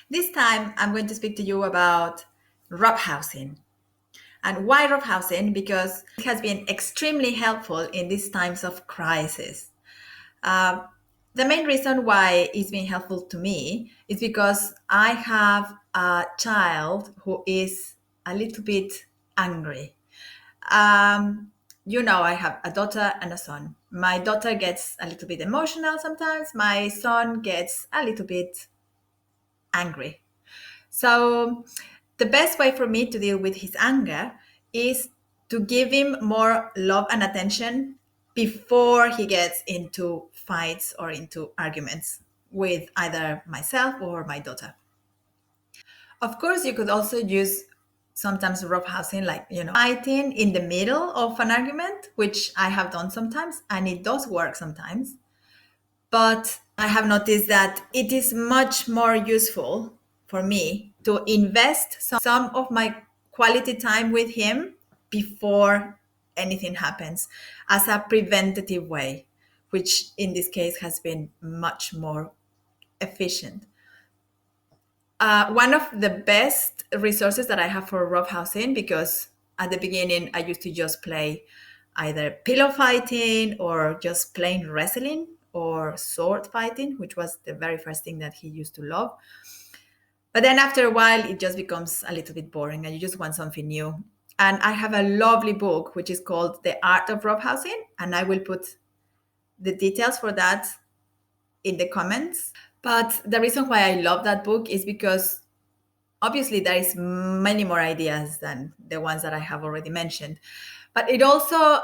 This time, I'm going to speak to you about roughhousing. And why roughhousing? Because it has been extremely helpful in these times of crisis. Uh, the main reason why it's been helpful to me is because I have a child who is a little bit angry. Um, I have a daughter and a son. My daughter gets a little bit emotional sometimes. My son gets a little bit angry. So, the best way for me to deal with his anger is to give him more love and attention before he gets into fights or into arguments with either myself or my daughter. Of course, you could also use sometimes roughhousing, like, fighting in the middle of an argument, which I have done sometimes, and it does work sometimes. But I have noticed that it is much more useful for me to invest some of my quality time with him before anything happens as a preventative way, which in this case has been much more efficient. One of the best resources that I have for roughhousing, because at the beginning I used to just play either pillow fighting or just plain wrestling or sword fighting, which was the very first thing that he used to love. But then after a while, it just becomes a little bit boring and you just want something new. And I have a lovely book which is called The Art of Roughhousing, and I will put the details for that in the comments. But the reason why I love that book is because obviously there is many more ideas than the ones that I have already mentioned, but it also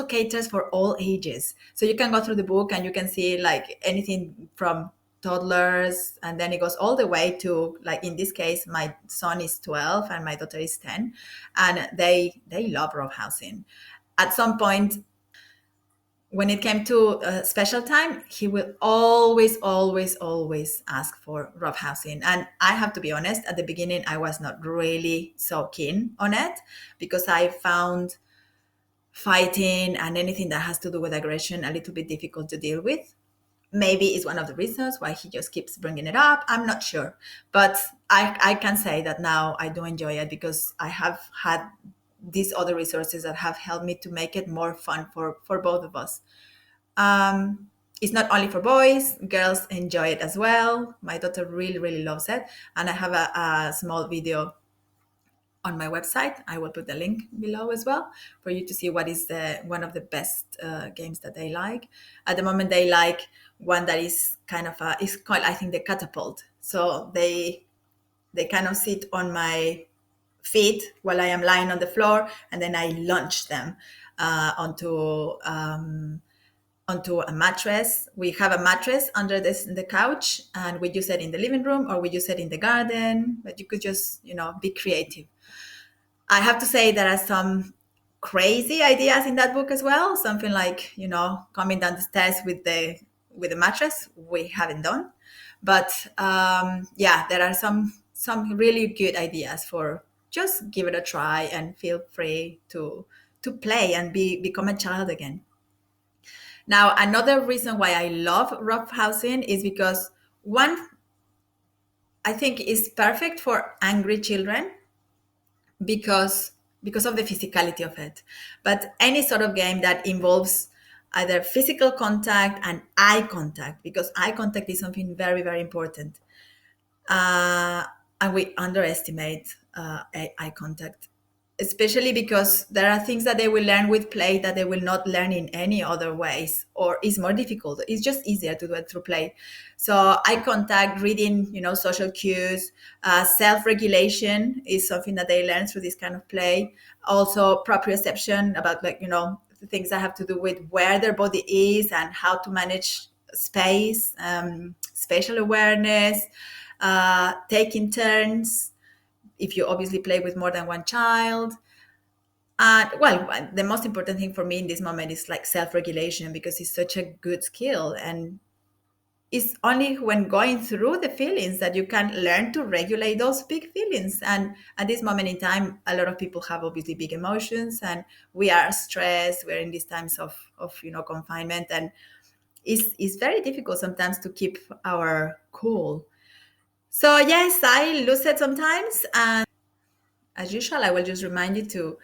caters for all ages. So you can go through the book and you can see like anything from toddlers, and then it goes all the way to, like, in this case my son is 12 and my daughter is 10, and they love roughhousing. At some point, when it came to special time, he will always, always, always ask for roughhousing. And I have to be honest, at the beginning, I was not really so keen on it because I found fighting and anything that has to do with aggression a little bit difficult to deal with. Maybe it's one of the reasons why he just keeps bringing it up. I'm not sure. But I can say that now I do enjoy it because I have had these other resources that have helped me to make it more fun for both of us. um, it's not only for boys, girls enjoy it as well. My daughter really, really loves it. And I have a small video on my website. I will put the link below as well for you to see what is the one of the best games that they like. At the moment, they like one that is kind of it's called, I think, the catapult. So they kind of sit on my feet while I am lying on the floor, and then I launch them onto a mattress. We have a mattress under the couch, and we use it in the living room or we use it in the garden. But you could just, be creative. I have to say there are some crazy ideas in that book as well. Something like, coming down the stairs with the mattress. We haven't done, but yeah, there are some really good ideas for just give it a try and feel free to play and become a child again. Now, another reason why I love roughhousing is because one, I think, is perfect for angry children because of the physicality of it. But any sort of game that involves either physical contact and eye contact, because eye contact is something very, very important, uh, and we underestimate eye contact, especially because there are things that they will learn with play that they will not learn in any other ways, or is more difficult. It's just easier to do it through play. So eye contact, reading, social cues, self-regulation is something that they learn through this kind of play. Also proprioception, about, like, the things that have to do with where their body is and how to manage space, spatial awareness, taking turns if you obviously play with more than one child. And well, the most important thing for me in this moment is like self-regulation, because it's such a good skill, and it's only when going through the feelings that you can learn to regulate those big feelings. And at this moment in time, a lot of people have obviously big emotions, and we are stressed. We're in these times of confinement, and it's very difficult sometimes to keep our cool. So yes, I lose it sometimes, and as usual, I will just remind you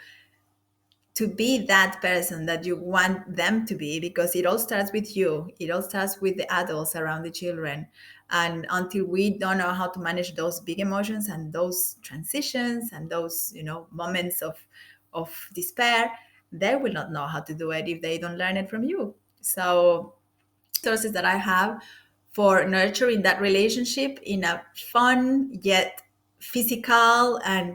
to be that person that you want them to be, because it all starts with you. It all starts with the adults around the children. And until we don't know how to manage those big emotions and those transitions and those, moments of despair, they will not know how to do it if they don't learn it from you. So sources that I have for nurturing that relationship in a fun yet physical, and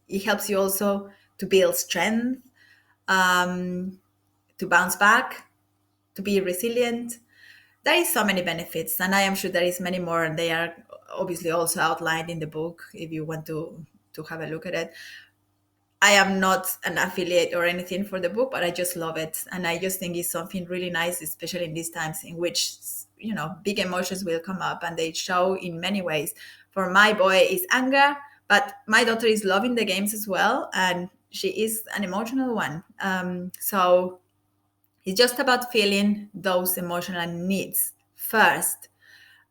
it helps you also to build strength, um, to bounce back, to be resilient. There is so many benefits, and I am sure there is many more, and they are obviously also outlined in the book if you want to have a look at it. I am not an affiliate or anything for the book, but I just love it. And I just think it's something really nice, especially in these times in which, big emotions will come up and they show in many ways. For my boy, is anger, but my daughter is loving the games as well. And she is an emotional one. So it's just about feeling those emotional needs first.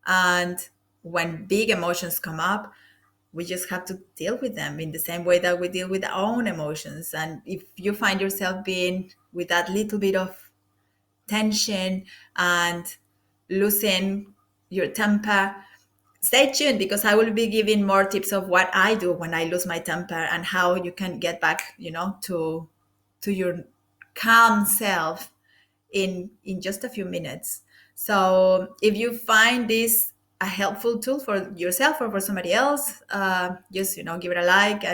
And when big emotions come up, we just have to deal with them in the same way that we deal with our own emotions. And if you find yourself being with that little bit of tension and losing your temper, stay tuned, because I will be giving more tips of what I do when I lose my temper and how you can get back, to your calm self in just a few minutes. So if you find this a helpful tool for yourself or for somebody else, just give it a like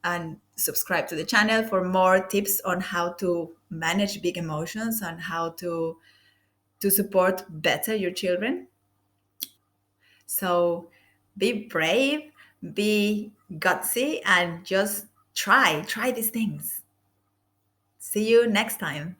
and subscribe to the channel for more tips on how to manage big emotions and how to support better your children. So be brave, be gutsy, and just try these things. See you next time.